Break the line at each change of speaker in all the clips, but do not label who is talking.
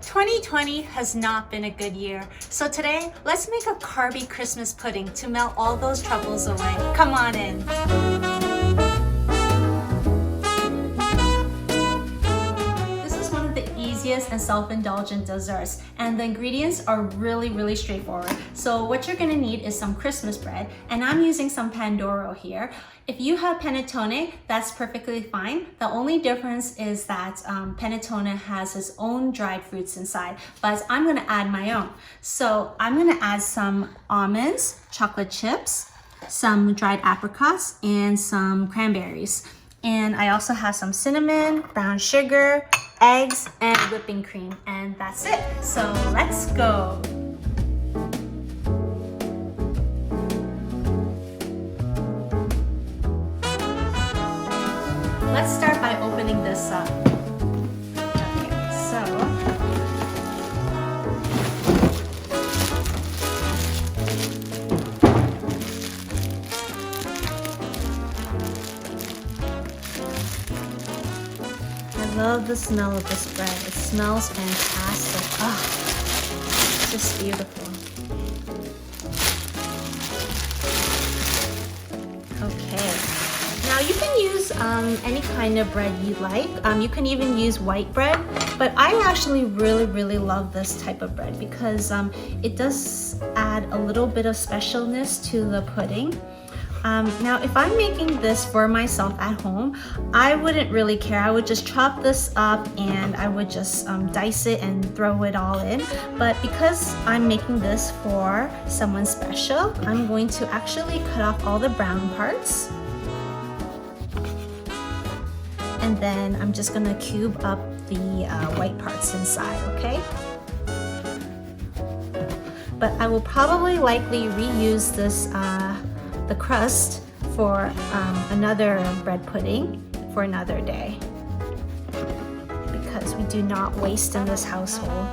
2020 has not been a good year, so today let's make a carby Christmas pudding to melt all those troubles away. Come on in. This is one of the easiest and self-indulgent desserts, and the ingredients are really straightforward. So what you're gonna need is some Christmas bread, and I'm using some Pandoro here. If you have Panettone, that's perfectly fine. The only difference is that Panettone has its own dried fruits inside, but I'm gonna add my own. So I'm gonna add some almonds, chocolate chips, some dried apricots, and some cranberries. And I also have some cinnamon, brown sugar, eggs, and whipping cream, and that's it. So let's go. Let's start by opening this up. Okay, so I love the smell of this bread. It smells fantastic. Oh, it's just beautiful. Okay. Now you can use any kind of bread you like. You can even use white bread, but I actually really love this type of bread because it does add a little bit of specialness to the pudding. Now if I'm making this for myself at home, I wouldn't really care. I would just chop this up and I would just dice it and throw it all in. But because I'm making this for someone special, I'm going to actually cut off all the brown parts. And then I'm just gonna cube up the white parts inside, okay? But I will probably likely reuse this, the crust for another bread pudding for another day, because we do not waste in this household.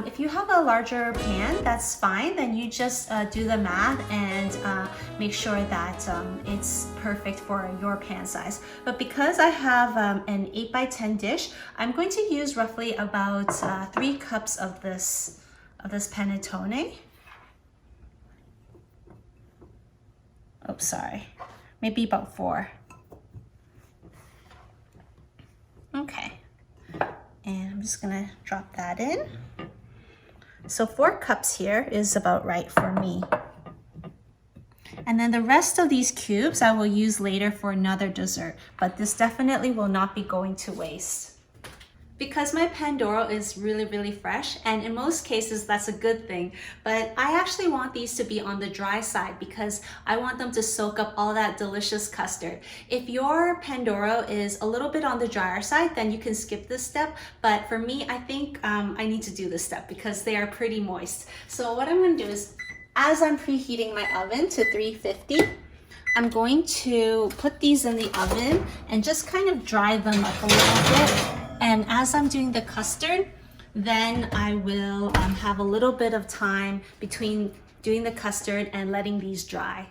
If you have a larger pan, that's fine. Then you just do the math and make sure that it's perfect for your pan size. But because I have an 8x10 dish, I'm going to use roughly about 3 cups of this panettone. Oops, sorry. Maybe about 4. Okay. And I'm just gonna drop that in. So 4 cups here is about right for me. And then the rest of these cubes I will use later for another dessert, but this definitely will not be going to waste. Because my Pandoro is really fresh, and in most cases that's a good thing, but I actually want these to be on the dry side because I want them to soak up all that delicious custard. If your Pandoro is a little bit on the drier side, then you can skip this step, but for me, I think I need to do this step because they are pretty moist. So what I'm going to do is, as I'm preheating my oven to 350, I'm going to put these in the oven and just kind of dry them up a little bit. And as I'm doing the custard, then I will have a little bit of time between doing the custard and letting these dry.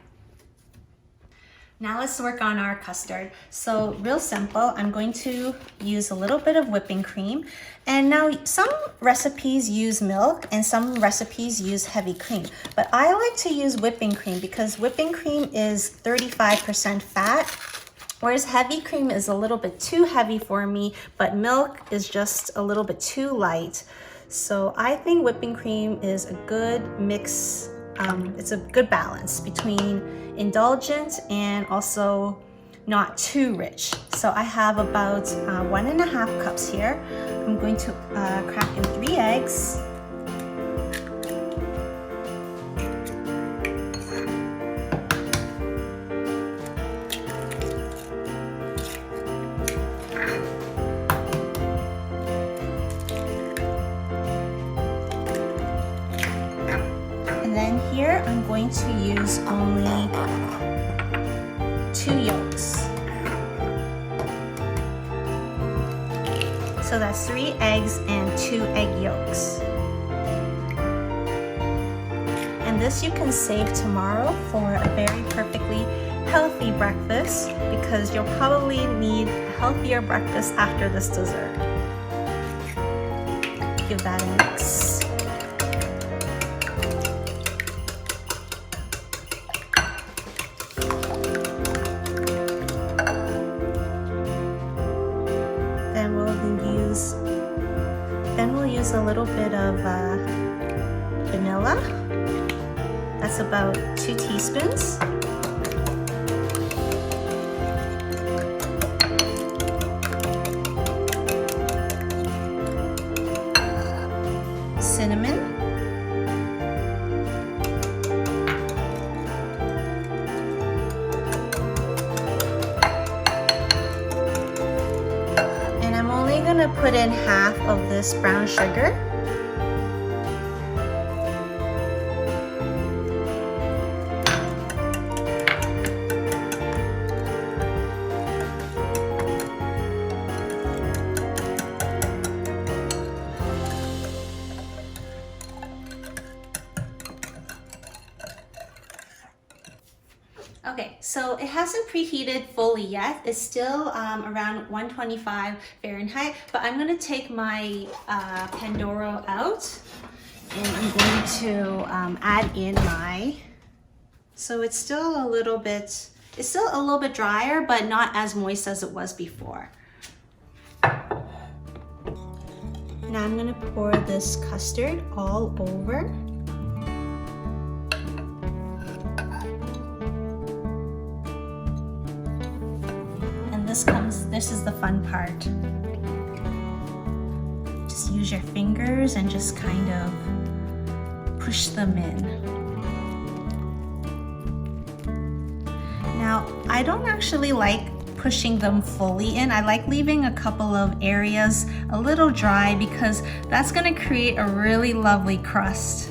Now let's work on our custard. So real simple, I'm going to use a little bit of whipping cream. And now some recipes use milk and some recipes use heavy cream. But I like to use whipping cream because whipping cream is 35% fat. Whereas heavy cream is a little bit too heavy for me, but milk is just a little bit too light. So I think whipping cream is a good mix. It's a good balance between indulgent and also not too rich. So I have about 1.5 cups here. I'm going to crack in 3 eggs. And then here I'm going to use only 2 yolks. So that's 3 eggs and 2 egg yolks. And this you can save tomorrow for a very perfectly healthy breakfast, because you'll probably need a healthier breakfast after this dessert. Give that a mix. Then we'll use a little bit of vanilla. That's about 2 teaspoons. Cinnamon. And I'm only going to put in half of this brown sugar. Okay, so it hasn't preheated fully yet. It's still around 125 Fahrenheit, but I'm gonna take my Pandoro out and I'm going to add in my, so it's still a little bit drier, but not as moist as it was before. Now I'm gonna pour this custard all over. This is the fun part. Just use your fingers and just kind of push them in. Now, I don't actually like pushing them fully in. I like leaving a couple of areas a little dry because that's going to create a really lovely crust.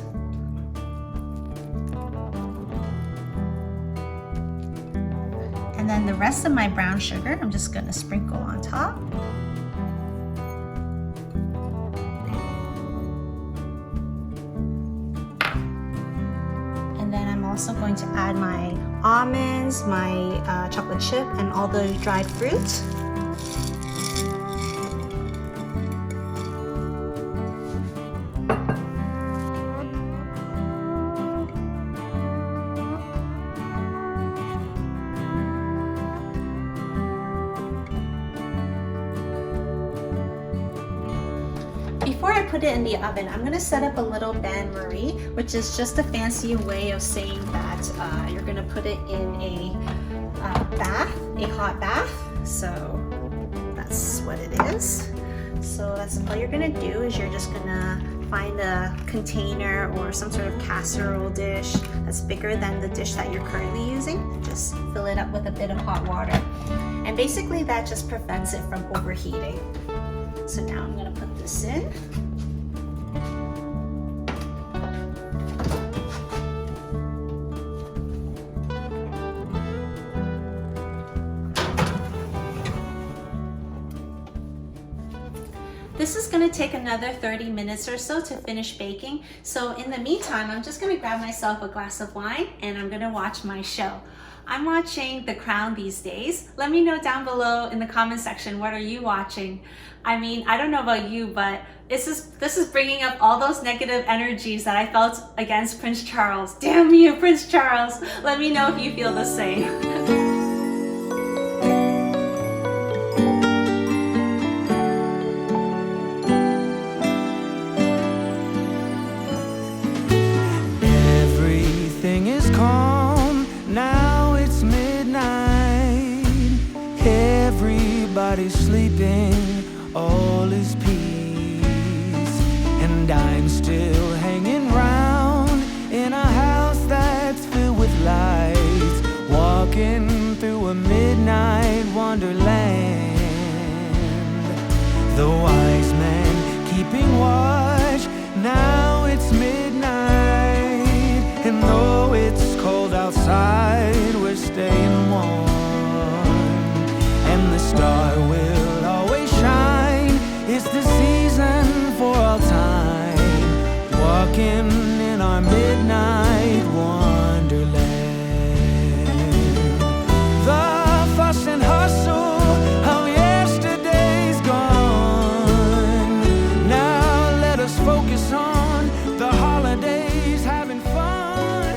And then the rest of my brown sugar, I'm just going to sprinkle on top. And then I'm also going to add my almonds, my chocolate chip, and all the dried fruit. Before I put it in the oven, I'm going to set up a little bain-marie, which is just a fancy way of saying that you're going to put it in a bath, a hot bath. So that's what it is. So that's all you're going to do is you're just going to find a container or some sort of casserole dish that's bigger than the dish that you're currently using. Just fill it up with a bit of hot water. And basically that just prevents it from overheating. So now I'm going to put this in. This is going to take another 30 minutes or so to finish baking. So in the meantime, I'm just going to grab myself a glass of wine and I'm going to watch my show. I'm watching The Crown these days. Let me know down below in the comment section, what are you watching? I mean, I don't know about you, but this is bringing up all those negative energies that I felt against Prince Charles. Damn you, Prince Charles. Let me know if you feel the same.
Everything is calm, now it's midnight. everybody's sleeping, all is peace, and I'm still hanging round in a house that's filled with lights, walking through a midnight wonderland. The wise men keeping watch, now it's midnight, and though it's cold outside, we're staying warm, and the star will always shine. It's the season for all time, walking in our midnight wonderland. The fuss and hustle of yesterday's gone. Now let us focus on the holidays, having fun,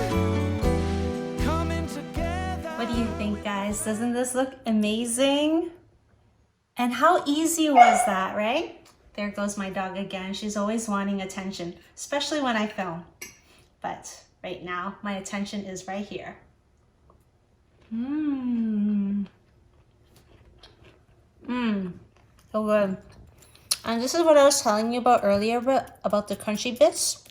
coming together.
What do you think, guys? Doesn't this look amazing? And how easy was that, right? There goes my dog again. She's always wanting attention, especially when I film. But right now, my attention is right here. So good. And this is what I was telling you about earlier, about the crunchy bits.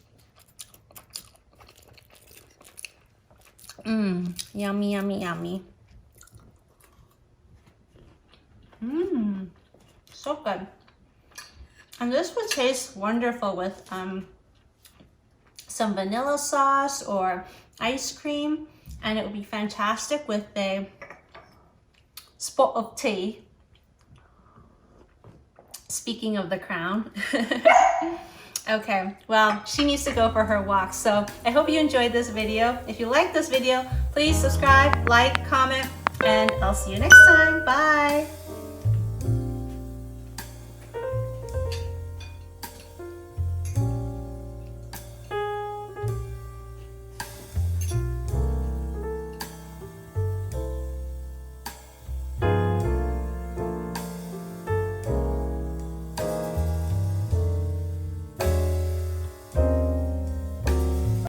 Yummy, yummy, yummy. So good. And this would taste wonderful with some vanilla sauce or ice cream, and it would be fantastic with a spot of tea. Speaking of the crown. Okay, well, she needs to go for her walk. So I hope you enjoyed this video. If you like this video, please subscribe, like, comment, and I'll see you next time. Bye.